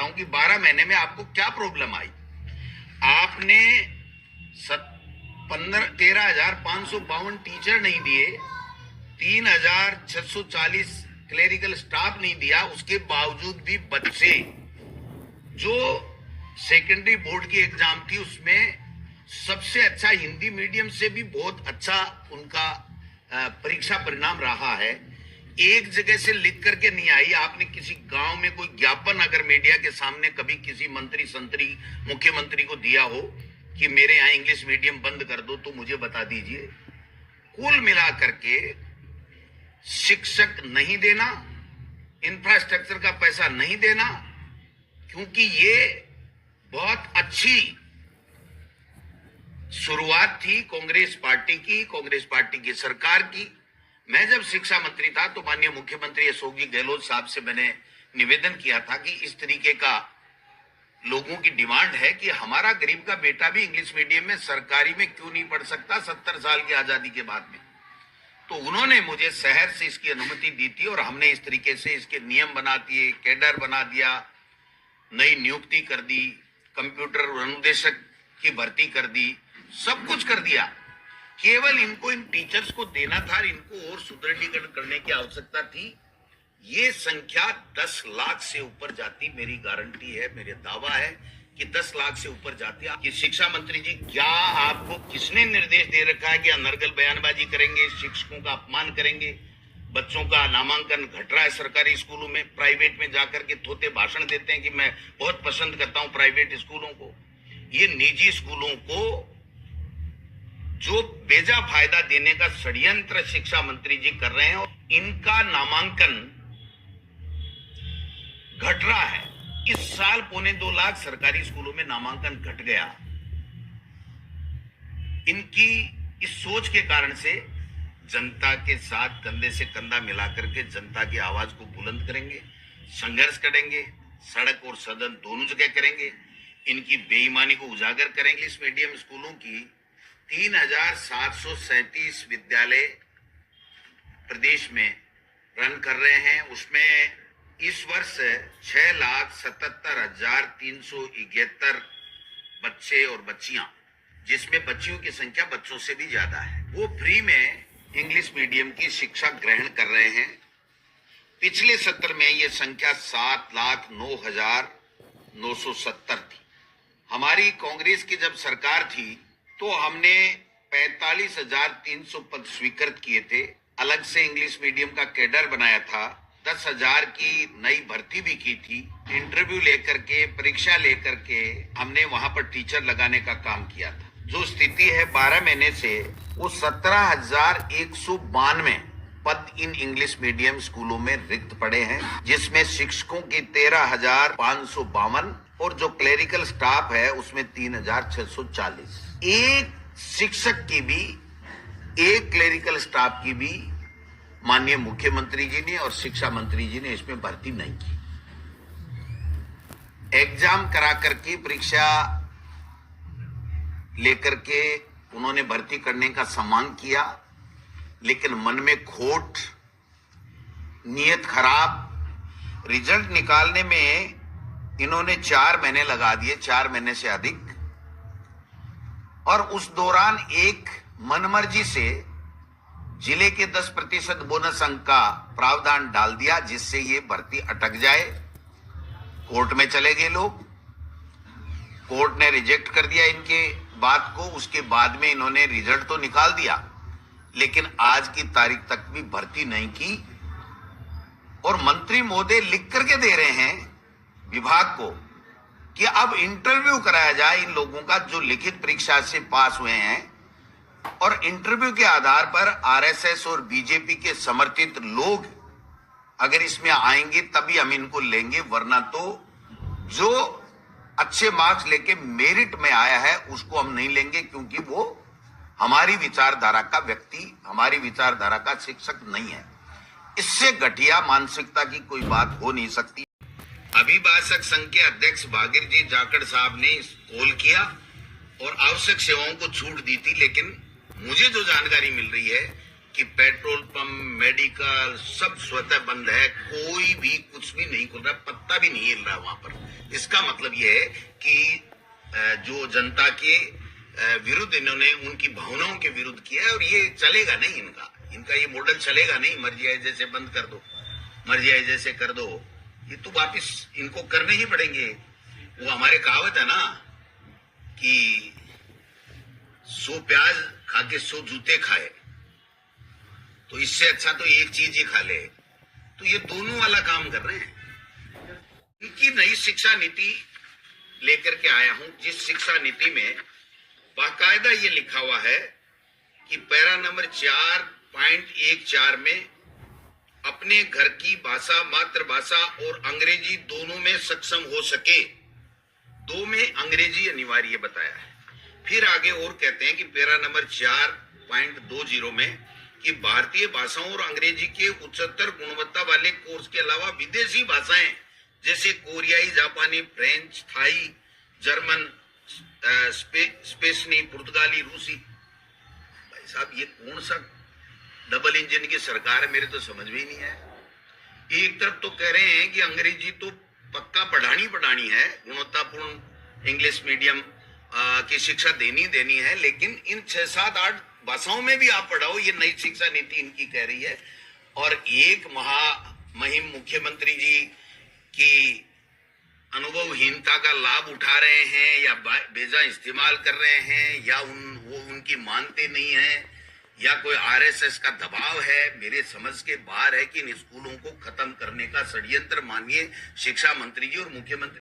हूं कि 12 महीने में आपको क्या प्रॉब्लम आई। आपने 13,552 टीचर नहीं दिए, 3,640 क्लेरिकल स्टाफ नहीं दिया, उसके बावजूद भी बच्चे जो सेकेंडरी बोर्ड की एग्जाम थी उसमें सबसे अच्छा हिंदी मीडियम से भी बहुत अच्छा उनका परीक्षा परिणाम रहा है। एक जगह से लिख करके नहीं आई। आपने किसी गांव में कोई ज्ञापन अगर मीडिया के सामने कभी किसी मंत्री संतरी मुख्यमंत्री को दिया हो कि मेरे यहाँ इंग्लिश मीडियम बंद कर दो, तो मुझे बता दीजिए। कुल मिला करके शिक्षक नहीं देना, इंफ्रास्ट्रक्चर का पैसा नहीं देना, क्योंकि ये बहुत अच्छी शुरुआत थी कांग्रेस पार्टी की सरकार की। मैं जब शिक्षा मंत्री था तो माननीय मुख्यमंत्री अशोक जी गहलोत साहब से मैंने निवेदन किया था कि इस तरीके का लोगों की डिमांड है कि हमारा गरीब का बेटा भी इंग्लिश मीडियम में सरकारी में क्यों नहीं पढ़ सकता 70 साल की आजादी के बाद में। तो उन्होंने मुझे शहर से इसकी अनुमति दी थी और हमने इस तरीके से इसके नियम बना दिए, कैडर बना दिया, नई नियुक्ति कर दी, कंप्यूटर अनुदेशक की भर्ती कर दी, सब कुछ कर दिया। केवल इनको इन टीचर्स को देना था, इनको और सुदृढ़ीकरण करने की आवश्यकता थी। ये संख्या 10 लाख से ऊपर जाती, मेरी गारंटी है, मेरे दावा है कि 10 लाख से ऊपर जाती। कि शिक्षा मंत्री जी, क्या आपको किसने निर्देश दे रखा है कि अनर्गल बयानबाजी करेंगे, शिक्षकों का अपमान करेंगे, बच्चों का नामांकन घट रहा है सरकारी स्कूलों में, प्राइवेट में जाकर के थोते भाषण देते हैं कि मैं बहुत पसंद करता हूं प्राइवेट स्कूलों को। ये निजी स्कूलों को जो बेजा फायदा देने का षड्यंत्र शिक्षा मंत्री जी कर रहे हैं और इनका नामांकन घट रहा है। इस साल 1.25 लाख सरकारी स्कूलों में नामांकन घट गया। इनकी इस सोच के कारण से जनता के साथ कंधे से कंधा मिलाकर के जनता की आवाज को बुलंद करेंगे, संघर्ष करेंगे, सड़क और सदन दोनों जगह करेंगे, इनकी बेईमानी को उजागर करेंगे। इस मीडियम स्कूलों की 3,737 विद्यालय प्रदेश में रन कर रहे हैं। उसमें इस वर्ष 6,77,371 बच्चे और बच्चियां, जिसमें बच्चियों की संख्या बच्चों से भी ज्यादा है, वो फ्री में इंग्लिश मीडियम की शिक्षा ग्रहण कर रहे हैं। पिछले सत्र में ये संख्या 7,09,970 थी। हमारी कांग्रेस की जब सरकार थी तो हमने 45,300 पद स्वीकृत किए थे। अलग से इंग्लिश मीडियम का कैडर बनाया था, 10,000 की नई भर्ती भी की थी। इंटरव्यू लेकर के, परीक्षा लेकर के हमने वहां पर टीचर लगाने का काम किया था। जो स्थिति है 12 महीने से, वो 17,192 पद इन इंग्लिश मीडियम स्कूलों में रिक्त पड़े हैं, जिसमें शिक्षकों की 13,552 और जो क्लेरिकल स्टाफ है उसमें 3,640। एक शिक्षक की भी, एक क्लेरिकल स्टाफ की भी माननीय मुख्यमंत्री जी ने और शिक्षा मंत्री जी ने इसमें भर्ती नहीं की। एग्जाम करा करके, परीक्षा लेकर के उन्होंने भर्ती करने का सम्मान किया, लेकिन मन में खोट, नीयत खराब। रिजल्ट निकालने में इन्होंने 4 महीने लगा दिए, 4 महीने से अधिक, और उस दौरान एक मनमर्जी से जिले के 10% बोनस अंक का प्रावधान डाल दिया, जिससे ये भर्ती अटक जाए। कोर्ट में चले गए लोग, कोर्ट ने रिजेक्ट कर दिया इनके बात को। उसके बाद में इन्होंने रिजल्ट तो निकाल दिया, लेकिन आज की तारीख तक भी भर्ती नहीं की। और मंत्री महोदय लिख करके दे रहे हैं विभाग को कि अब इंटरव्यू कराया जाए इन लोगों का जो लिखित परीक्षा से पास हुए हैं, और इंटरव्यू के आधार पर आरएसएस और बीजेपी के समर्थित लोग अगर इसमें आएंगे तभी हम इनको लेंगे, वरना तो जो अच्छे मार्क्स लेके मेरिट में आया है उसको हम नहीं लेंगे, क्योंकि वो हमारी विचारधारा का व्यक्ति, हमारी विचारधारा का शिक्षक नहीं है। इससे घटिया मानसिकता की कोई बात हो नहीं सकती। अभिभाषक संघ के अध्यक्ष भागीर जी जाखड़ साहब ने कॉल किया और आवश्यक सेवाओं को छूट दी थी, लेकिन मुझे जो जानकारी मिल रही है कि पेट्रोल पंप, मेडिकल सब स्वतः बंद है, कोई भी कुछ भी नहीं खुल रहा, पत्ता भी नहीं हिल रहा वहां पर। इसका मतलब यह है कि जो जनता के विरुद्ध इन्होंने उनकी भावनाओं के विरुद्ध किया है, और ये चलेगा नहीं, इनका ये मॉडल चलेगा नहीं। मर्जी आए जैसे बंद कर दो, मर्जी आए जैसे कर दो, ये तो वापिस इनको करने ही पड़ेंगे। वो हमारे कहावत है ना कि 100 प्याज खा के 100 जूते खाए, तो इससे अच्छा तो एक चीज ही खा ले। तो ये दोनों वाला काम कर रहे हैं। इनकी नई शिक्षा नीति लेकर के आया हूं, जिस शिक्षा नीति में बाकायदा ये लिखा हुआ है कि पैरा नंबर 4.14 में अपने घर की भाषा, मातृभाषा और अंग्रेजी दोनों में सक्षम हो सके, 2 में अंग्रेजी अनिवार्य बताया है। फिर आगे और कहते हैं कि पैरा नंबर 4.20 में कि भारतीय भाषाओं और अंग्रेजी के उच्चतर गुणवत्ता वाले कोर्स के अलावा विदेशी भाषाएं जैसे कोरियाई, जापानी, फ्रेंच, थाई, जर्मन, स्पेनी, पुर्तगाली, रूसी। भाई साहब, ये कौन सा डबल इंजन की सरकार है, मेरे तो समझ में ही नहीं है। एक तरफ तो कह रहे हैं कि अंग्रेजी तो पक्का पढ़ानी है, गुणवत्तापूर्ण इंग्लिश मीडियम की शिक्षा देनी है, लेकिन इन 6, 7, 8 भाषाओं में भी आप पढ़ाओ, ये नई शिक्षा नीति इनकी कह रही है। और एक महामहिम मुख्यमंत्री जी की अनुभवहीनता का लाभ उठा रहे हैं, या बेजा इस्तेमाल कर रहे हैं, या वो उनकी मानते नहीं है, या कोई आरएसएस का दबाव है, मेरे समझ के बाहर है कि इन स्कूलों को खत्म करने का षड्यंत्र मानिए शिक्षा मंत्री जी और मुख्यमंत्री